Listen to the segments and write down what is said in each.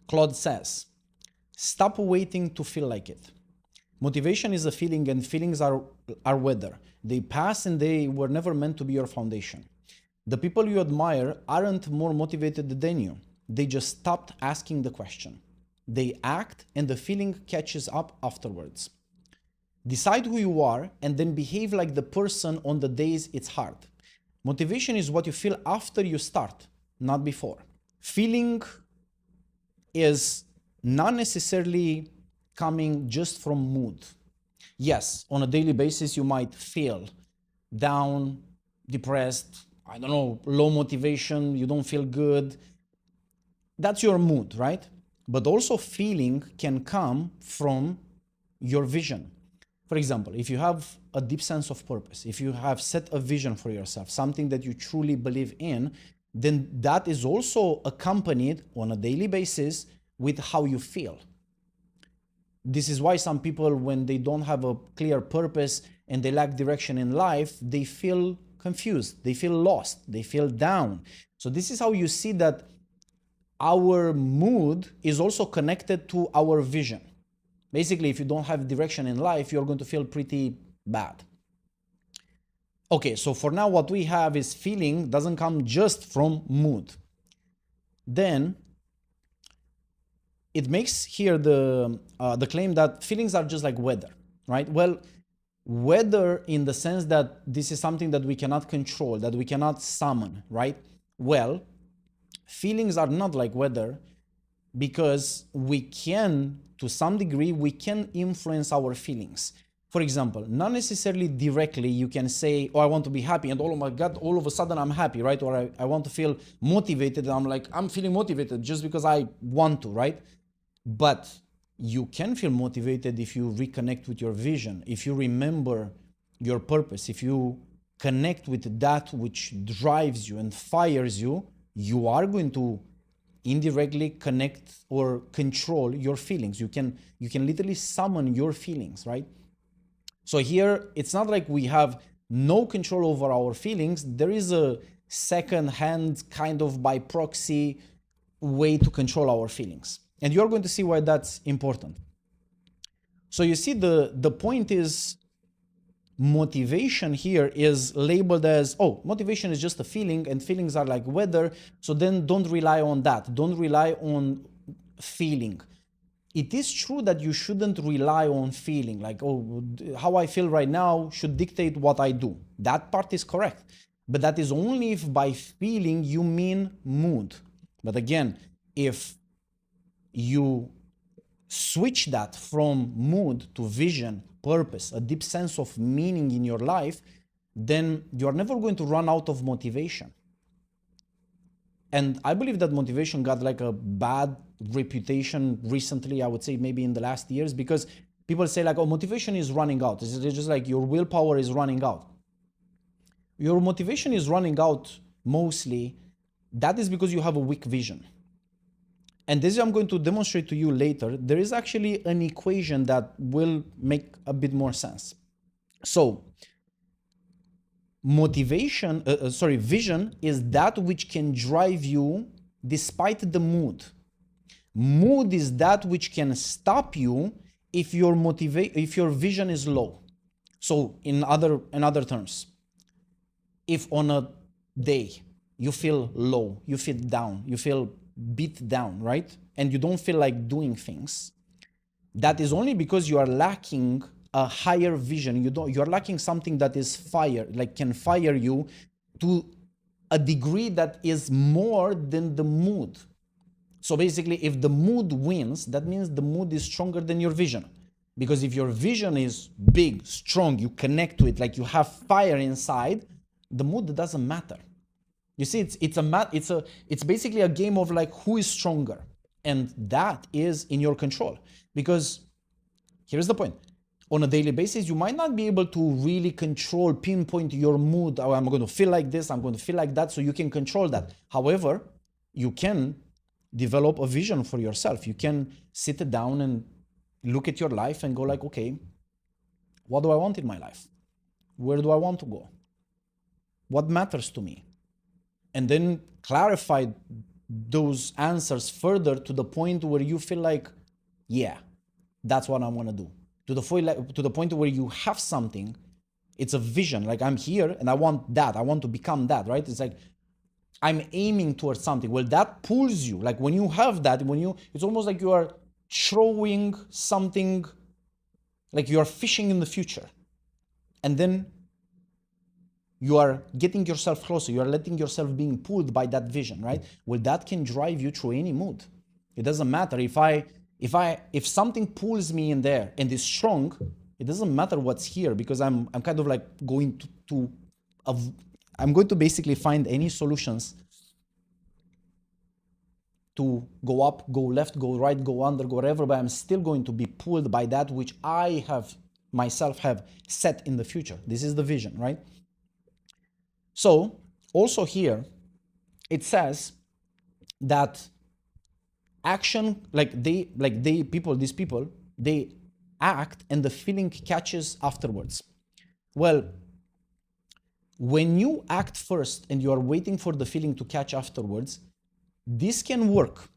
Claude says, stop waiting to feel like it. Motivation is a feeling, and feelings are weather. They pass and they were never meant to be your foundation. The people you admire aren't more motivated than you. They just stopped asking the question. They act and the feeling catches up afterwards. Decide who you are and then behave like the person on the days it's hard. Motivation is what you feel after you start, not before. Feeling is not necessarily coming just from mood. Yes, on a daily basis, you might feel down, depressed, I don't know, low motivation, you don't feel good. That's your mood, right? But also feeling can come from your vision. For example, if you have a deep sense of purpose, if you have set a vision for yourself, something that you truly believe in, then that is also accompanied on a daily basis with how you feel. This is why some people, when they don't have a clear purpose and they lack direction in life, they feel confused, they feel lost, they feel down. So this is how you see that our mood is also connected to our vision. Basically, if you don't have direction in life, you're going to feel pretty bad. Okay, so for now, what we have is feeling doesn't come just from mood. Then it makes here the claim that feelings are just like weather, right? Well, weather in the sense that this is something that we cannot control, that we cannot summon, right? Well, feelings are not like weather because we can, to some degree, we can influence our feelings. For example, not necessarily directly you can say, oh, I want to be happy, and oh my God, all of a sudden I'm happy, right? Or I want to feel motivated, and I'm feeling motivated just because I want to, right? But you can feel motivated if you reconnect with your vision, if you remember your purpose, if you connect with that which drives you and fires you, you are going to indirectly connect or control your feelings. You can literally summon your feelings, right? So here, it's not like we have no control over our feelings. There is a second-hand kind of by proxy way to control our feelings. And you're going to see why that's important. So you see, the point is, motivation here is labeled as, oh, motivation is just a feeling and feelings are like weather, so then don't rely on that. Don't rely on feeling. It is true that you shouldn't rely on feeling, like, oh, how I feel right now should dictate what I do. That part is correct. But that is only if by feeling you mean mood. But again, if you switch that from mood to vision, purpose, a deep sense of meaning in your life, then you're never going to run out of motivation. And I believe that motivation got like a bad reputation recently, I would say maybe in the last years, because people say like, oh, motivation is running out. It's just like your willpower is running out. Your motivation is running out mostly. That is because you have a weak vision. And this I'm going to demonstrate to you later. There is actually an equation that will make a bit more sense. So vision is that which can drive you despite the mood. Mood is that which can stop you if your vision is low. So in other terms, if on a day you feel low, you feel down, you feel beat down, right? And you don't feel like doing things, that is only because you are lacking a higher vision. You're lacking something that is fire, like can fire you to a degree that is more than the mood. So basically, if the mood wins, that means the mood is stronger than your vision. Because if your vision is big, strong, you connect to it, like you have fire inside, the mood doesn't matter. You see, it's basically a game of like who is stronger, and that is in your control. Because here's the point: on a daily basis, you might not be able to really pinpoint your mood. Oh, I'm going to feel like this, I'm going to feel like that, so you can control that. However, you can develop a vision for yourself. You can sit down and look at your life and go like, okay, what do I want in my life? Where do I want to go? What matters to me? And then clarify those answers further to the point where you feel like, yeah, that's what I want to do. To the point where you have something, it's a vision, like I'm here and I want that, I want to become that, right? It's like I'm aiming towards something. Well, that pulls you. Like when you have that, it's almost like you are throwing something, like you are fishing in the future. And then you are getting yourself closer. You are letting yourself being pulled by that vision, right? Well, that can drive you through any mood. It doesn't matter if something pulls me in there and is strong, it doesn't matter what's here, because I'm kind of like going I'm going to basically find any solutions to go up, go left, go right, go under, go wherever, but I'm still going to be pulled by that which I have myself have set in the future. This is the vision, right? So also here, it says that action, these people, they act and the feeling catches afterwards. Well, when you act first and you are waiting for the feeling to catch afterwards, this can work.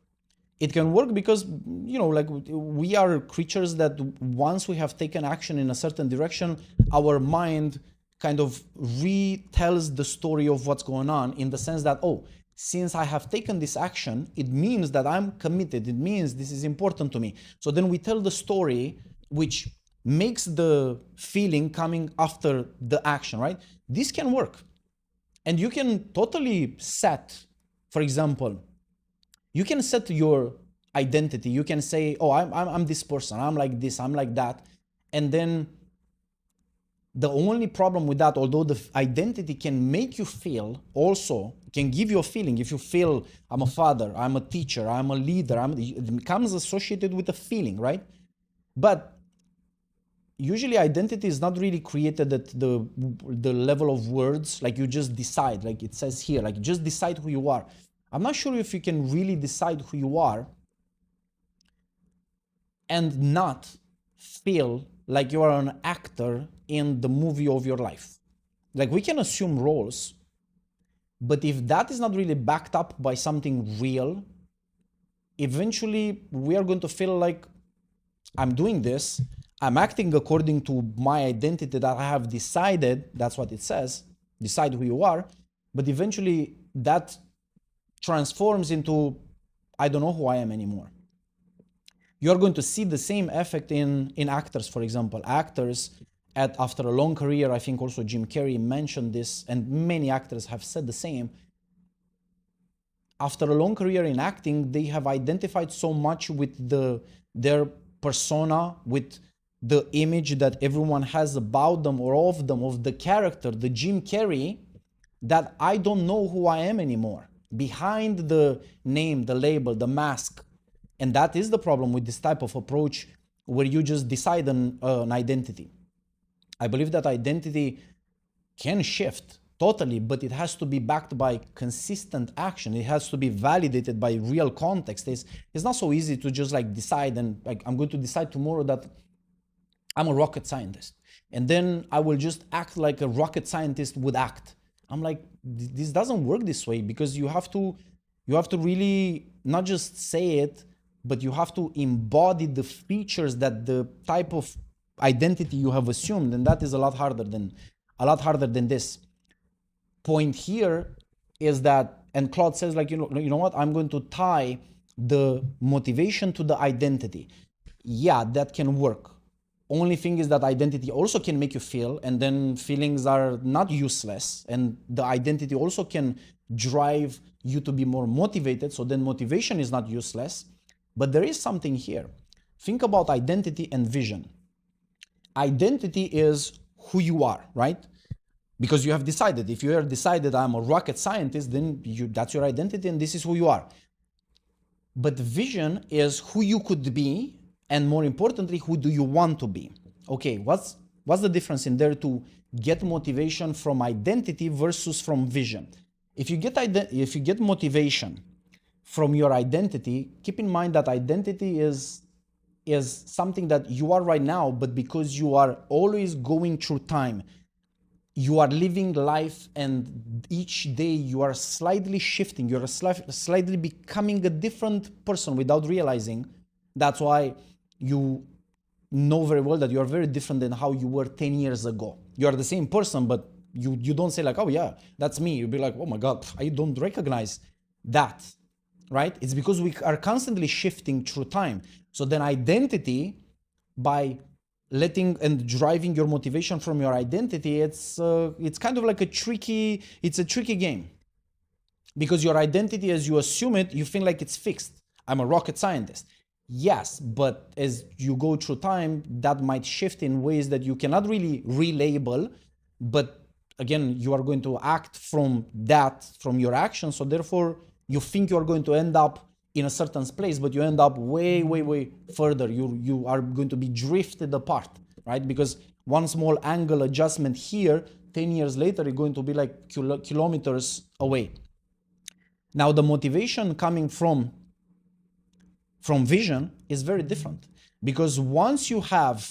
It can work because, like we are creatures that once we have taken action in a certain direction, our mind kind of retells the story of what's going on, in the sense that, oh, since I have taken this action, it means that I'm committed. It means this is important to me. So then we tell the story, which makes the feeling coming after the action, right? This can work. And you can totally set, for example, you can set your identity. You can say, oh, I'm this person, I'm like this, I'm like that. And then the only problem with that, although the identity can make you feel, also can give you a feeling. If you feel I'm a father, I'm a teacher, I'm a leader, it becomes associated with a feeling, right? But usually identity is not really created at the level of words, like you just decide, like it says here, like just decide who you are. I'm not sure if you can really decide who you are and not feel like you are an actor in the movie of your life. Like we can assume roles, but if that is not really backed up by something real, eventually we are going to feel like I'm doing this, I'm acting according to my identity that I have decided, that's what it says, decide who you are, but eventually that transforms into, I don't know who I am anymore. You're going to see the same effect in actors, for example. Actors, after a long career, I think also Jim Carrey mentioned this, and many actors have said the same. After a long career in acting, they have identified so much with their persona, with the image that everyone has about them or of them, of the character, the Jim Carrey, that I don't know who I am anymore. Behind the name, the label, the mask. And that is the problem with this type of approach, where you just decide an identity. I believe that identity can shift totally, but it has to be backed by consistent action. It has to be validated by real context. It's not so easy to just like decide and like, I'm going to decide tomorrow that I'm a rocket scientist. And then I will just act like a rocket scientist would act. I'm like, this doesn't work this way, because you have to really not just say it, but you have to embody the features that the type of identity you have assumed, and that is a lot harder than this. Point here is that, and Claude says like, you know what, I'm going to tie the motivation to the identity. Yeah, that can work. Only thing is that identity also can make you feel, and then feelings are not useless, and the identity also can drive you to be more motivated, so then motivation is not useless. But there is something here. Think about identity and vision. Identity is who you are, right? Because you have decided. If you have decided I'm a rocket scientist, then that's your identity and this is who you are. But vision is who you could be, and more importantly, who do you want to be? Okay, what's the difference in there to get motivation from identity versus from vision? If you get motivation from your identity, keep in mind that identity is something that you are right now, but because you are always going through time, you are living life, and each day you are slightly shifting, you're slightly becoming a different person without realizing. That's why you know very well that you are very different than how you were 10 years ago. You are the same person, but you don't say like, oh yeah, that's me. You'll be like, oh my God, I don't recognize that, right? It's because we are constantly shifting through time. So then identity, by letting and driving your motivation from your identity, it's kind of like a tricky game, because your identity, as you assume it, you feel like it's fixed. I'm a rocket scientist. Yes, but as you go through time, that might shift in ways that you cannot really relabel. But again, you are going to act from your actions. So therefore, you think you are going to end up in a certain place, but you end up way, way, way further. You are going to be drifted apart, right? Because one small angle adjustment here, 10 years later, you're going to be like kilometers away. Now, the motivation coming from vision is very different, because once you have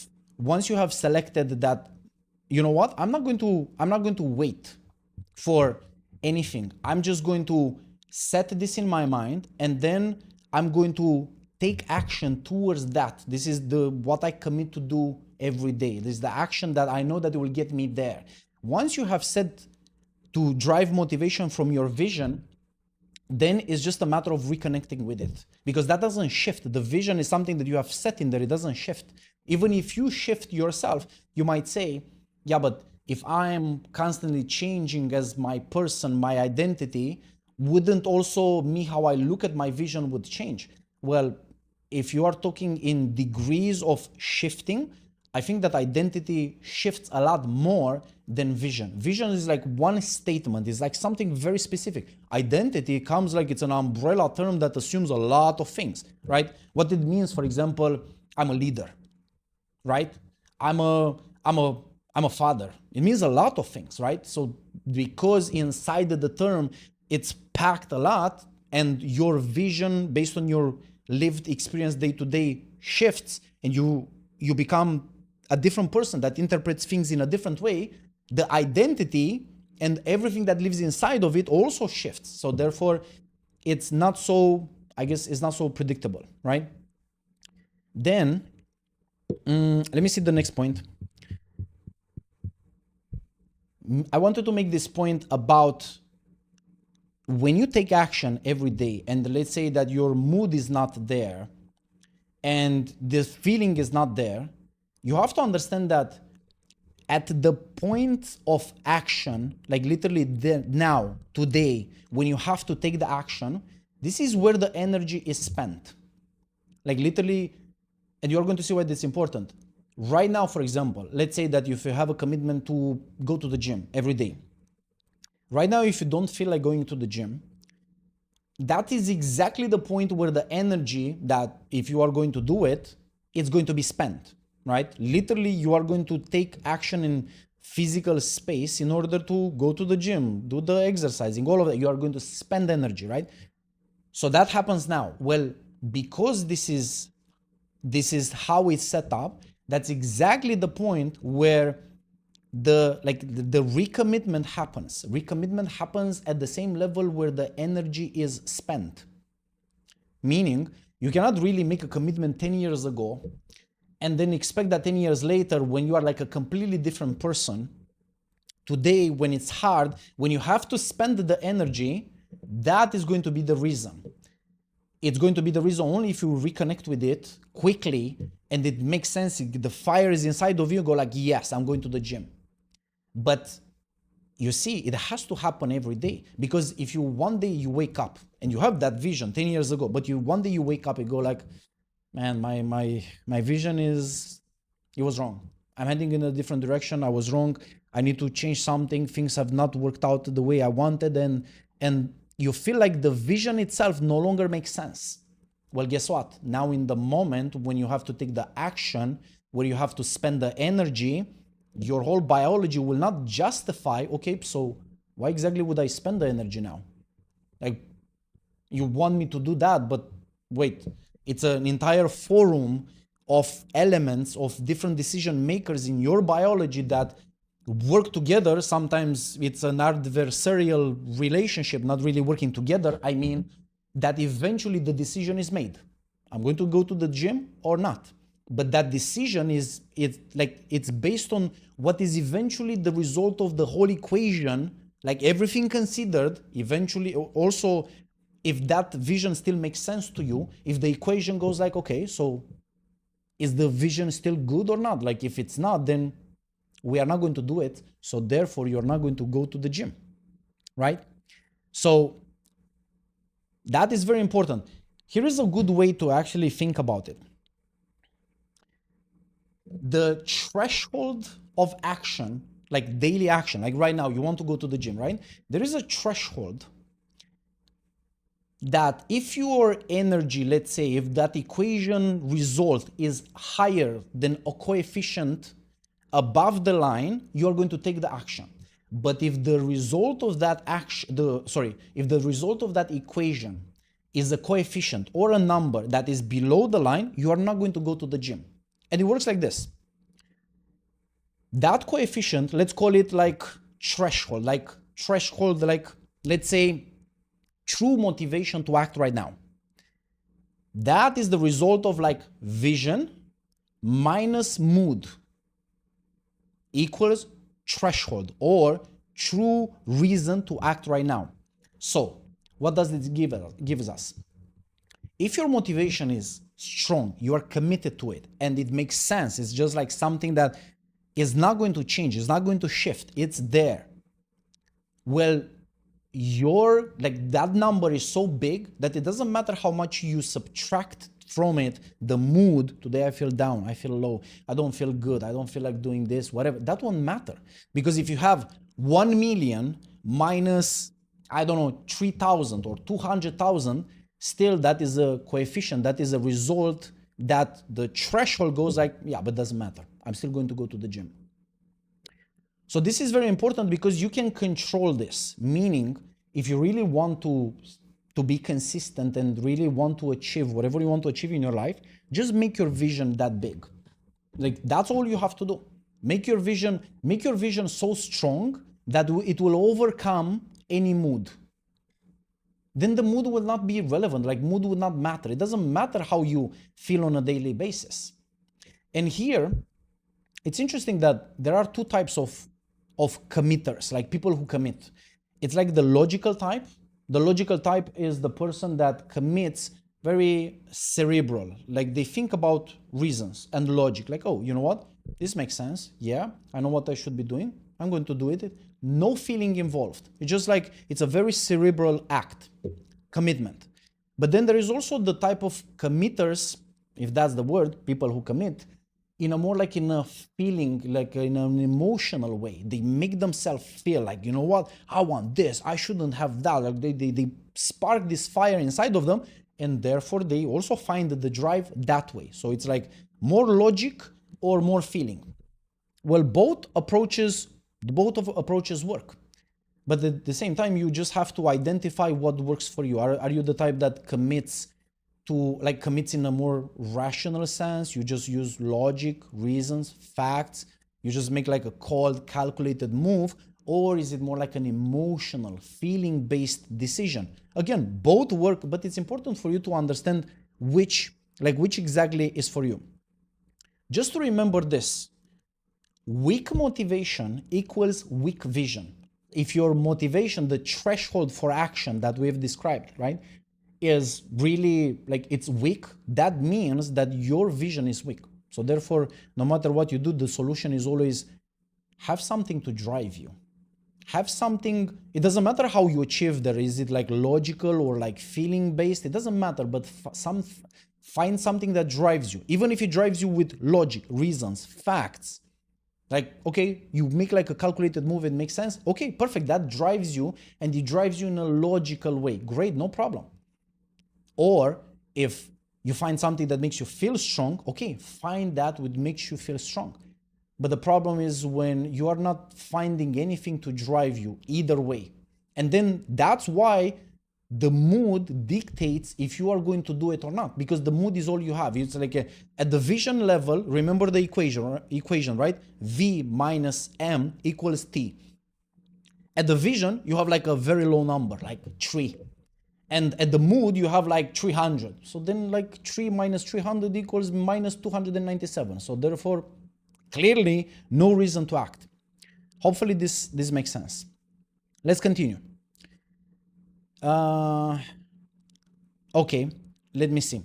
selected that, you know what, I'm not going to wait for anything. I'm just going to set this in my mind, and then I'm going to take action towards that. This is what I commit to do every day. This is the action that I know that it will get me there. Once you have set to drive motivation from your vision, then it's just a matter of reconnecting with it, because that doesn't shift. The vision is something that you have set in there. It doesn't shift. Even if you shift yourself, you might say, yeah, but if I'm constantly changing as my person, my identity, wouldn't also me, how I look at my vision, would change? Well, if you are talking in degrees of shifting, I think that identity shifts a lot more than vision. Vision is like one statement, it's like something very specific. Identity comes like it's an umbrella term that assumes a lot of things, right? What it means, for example, I'm a leader, right? I'm a father. It means a lot of things, right? So because inside the term it's packed a lot, and your vision based on your lived experience day to day shifts, and you become a different person that interprets things in a different way, the identity and everything that lives inside of it also shifts. So therefore, it's not so, I guess, it's not so predictable, right? Then, let me see the next point. I wanted to make this point about when you take action every day, and let's say that your mood is not there and the feeling is not there, you have to understand that at the point of action, like literally now, today, when you have to take the action, this is where the energy is spent. Like literally, and you're going to see why this is important. Right now, for example, let's say that if you have a commitment to go to the gym every day. Right now, if you don't feel like going to the gym, that is exactly the point where the energy that, if you are going to do it, it's going to be spent, right? Literally, you are going to take action in physical space in order to go to the gym, do the exercising, all of that. You are going to spend energy, right? So that happens now. Well, because this is how it's set up, that's exactly the point where the recommitment happens. Recommitment happens at the same level where the energy is spent. Meaning, you cannot really make a commitment 10 years ago and then expect that 10 years later, when you are like a completely different person, today, when it's hard, when you have to spend the energy, that is going to be the reason. It's going to be the reason only if you reconnect with it quickly and it makes sense. The fire is inside of you, go like, yes, I'm going to the gym. But you see, it has to happen every day, because if you one day you wake up and you have that vision 10 years ago, but one day you wake up and go like, man, my vision it was wrong. I'm heading in a different direction. I was wrong. I need to change something. Things have not worked out the way I wanted. And you feel like the vision itself no longer makes sense. Well, guess what? Now in the moment when you have to take the action, where you have to spend the energy, your whole biology will not justify, okay, so why exactly would I spend the energy now? Like, you want me to do that, but wait, it's an entire forum of elements of different decision makers in your biology that work together, sometimes it's an adversarial relationship, not really working together. I mean that eventually the decision is made. I'm going to go to the gym or not. But that decision it's based on what is eventually the result of the whole equation, like everything considered, eventually also if that vision still makes sense to you, if the equation goes like, okay, so is the vision still good or not? Like if it's not, then we are not going to do it. So therefore you're not going to go to the gym, right? So that is very important. Here is a good way to actually think about it. The threshold of action, like daily action, like right now you want to go to the gym, right? There is a threshold that if your energy, let's say, if that equation result is higher than a coefficient above the line, you're going to take the action. But if the result of that action, if the result of that equation is a coefficient or a number that is below the line, you are not going to go to the gym. And it works like this. That coefficient, let's call it like threshold, like let's say true motivation to act right now. That is the result of like vision minus mood equals threshold or true reason to act right now. So what does this give us? If your motivation is strong, you are committed to it, and it makes sense, it's just like something that is not going to change, it's not going to shift, it's there. Well, that number is so big that it doesn't matter how much you subtract from it the mood. Today I feel down, I feel low, I don't feel good, I don't feel like doing this, whatever. That won't matter, because if you have 1 million minus, I don't know, 3,000 or 200,000, still that is a coefficient, that is a result that the threshold goes like, yeah, but doesn't matter, I'm still going to go to the gym. So this is very important because you can control this, meaning if you really want to be consistent and really want to achieve whatever you want to achieve in your life, just make your vision that big. Like that's all you have to do. Make your vision so strong that it will overcome any mood. Then the mood will not be relevant, like mood will not matter. It doesn't matter how you feel on a daily basis. And here, it's interesting that there are two types of committers, like people who commit. It's like the logical type. The logical type is the person that commits very cerebral, like they think about reasons and logic, like, oh, you know what? This makes sense. Yeah, I know what I should be doing. I'm going to do it. No feeling involved. It's just like, it's a very cerebral act, commitment. But then there is also the type of committers, if that's the word, people who commit, in a more like in a feeling, like in an emotional way. They make themselves feel like, you know what, I want this, I shouldn't have that. Like they spark this fire inside of them, and therefore they also find the drive that way. So it's like more logic or more feeling. Well, both approaches work. But at the same time, you just have to identify what works for you. Are you the type that commits in a more rational sense? You just use logic, reasons, facts. You just make like a cold, calculated move. Or is it more like an emotional, feeling-based decision? Again, both work, but it's important for you to understand which exactly is for you. Just to remember this, weak motivation equals weak vision. If your motivation, the threshold for action that we've described, right, is really like it's weak, that means that your vision is weak. So therefore, no matter what you do, the solution is always have something to drive you. Have something, it doesn't matter how you achieve there, is it like logical or like feeling based, it doesn't matter, but find something that drives you. Even if it drives you with logic, reasons, facts, like, okay, you make like a calculated move, it makes sense. Okay, perfect, that drives you, and it drives you in a logical way. Great, no problem. Or if you find something that makes you feel strong, okay, find that what makes you feel strong. But the problem is when you are not finding anything to drive you either way. And then that's why the mood dictates if you are going to do it or not, because the mood is all you have. It's like at the vision level, remember the equation, right? V minus M equals T. At the vision, you have like a very low number, like 3. And at the mood, you have like 300. So then like 3 minus 300 equals minus 297. So therefore, clearly no reason to act. Hopefully this makes sense. Let's continue. Okay, let me see.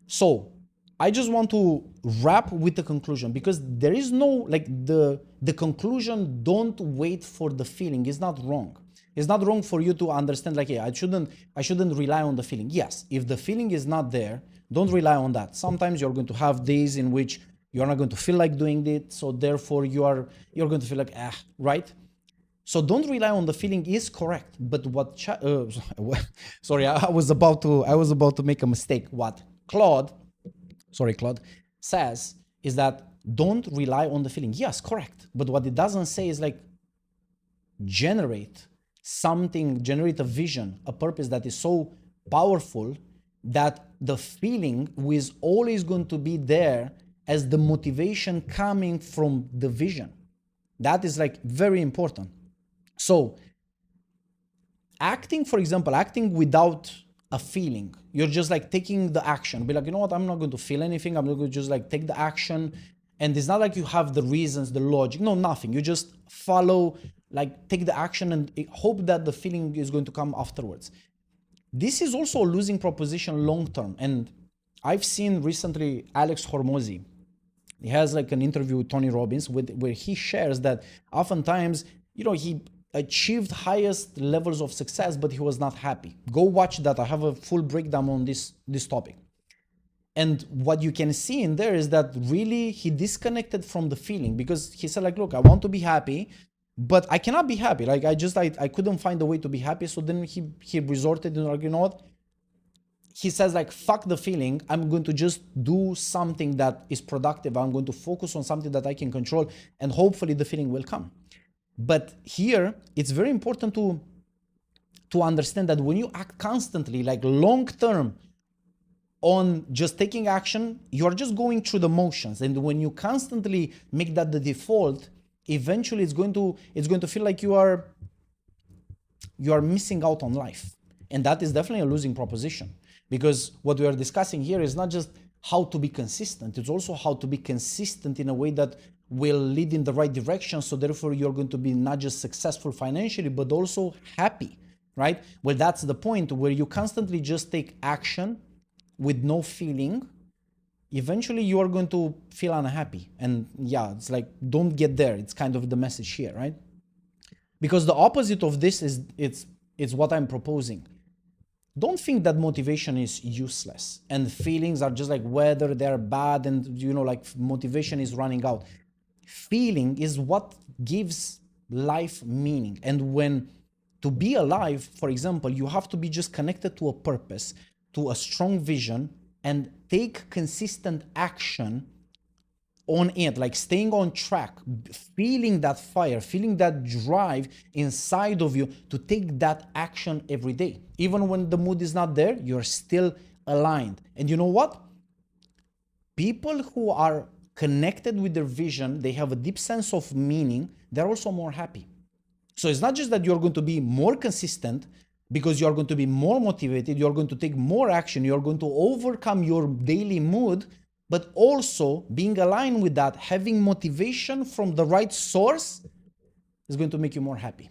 So I just want to wrap with the conclusion, because there is no, like, the conclusion, don't wait for the feeling, is not wrong. It's not wrong for you to understand, like, yeah, I shouldn't rely on the feeling. Yes, if the feeling is not there, don't rely on that. Sometimes you're going to have days in which you're not going to feel like doing it, so therefore you're going to feel like, right? So don't rely on the feeling is correct. But what sorry, I was about to make a mistake. What Claude says is that don't rely on the feeling. Yes, correct. But what it doesn't say is like generate a vision, a purpose that is so powerful that the feeling is always going to be there as the motivation coming from the vision. That is like very important. So acting, for example, acting without a feeling, you're just like taking the action, be like, you know what, I'm not going to feel anything, I'm going to just like take the action. And it's not like you have the reasons, the logic, no, nothing. You just follow, like take the action and hope that the feeling is going to come afterwards. This is also a losing proposition long term. And I've seen recently Alex Hormozi, he has like an interview with Tony Robbins where he shares that oftentimes, you know, he achieved highest levels of success, but he was not happy. Go watch that. I have a full breakdown on this topic. And what you can see in there is that really he disconnected from the feeling, because he said like, look, I want to be happy, but I cannot be happy. Like I couldn't find a way to be happy. So then he resorted to, like, you know what? He says like, fuck the feeling. I'm going to just do something that is productive. I'm going to focus on something that I can control, and hopefully the feeling will come. But here, it's very important to understand that when you act constantly, like long term, on just taking action, you are just going through the motions. And when you constantly make that the default, eventually it's going to feel like you are missing out on life. And that is definitely a losing proposition, because what we are discussing here is not just how to be consistent, it's also how to be consistent in a way that will lead in the right direction. So therefore you're going to be not just successful financially, but also happy, right? Well, that's the point where you constantly just take action with no feeling. Eventually you are going to feel unhappy. And yeah, it's like, don't get there. It's kind of the message here, right? Because the opposite of this is, it's what I'm proposing. Don't think that motivation is useless and feelings are just like whether they're bad and, you know, like motivation is running out. Feeling is what gives life meaning. And when to be alive, for example, you have to be just connected to a purpose, to a strong vision, and take consistent action on it, like staying on track, feeling that fire, feeling that drive inside of you to take that action every day. Even when the mood is not there, you're still aligned. And you know what? People who are connected with their vision, they have a deep sense of meaning, they're also more happy. So it's not just that you're going to be more consistent because you're going to be more motivated, you're going to take more action, you're going to overcome your daily mood, but also being aligned with that, having motivation from the right source is going to make you more happy.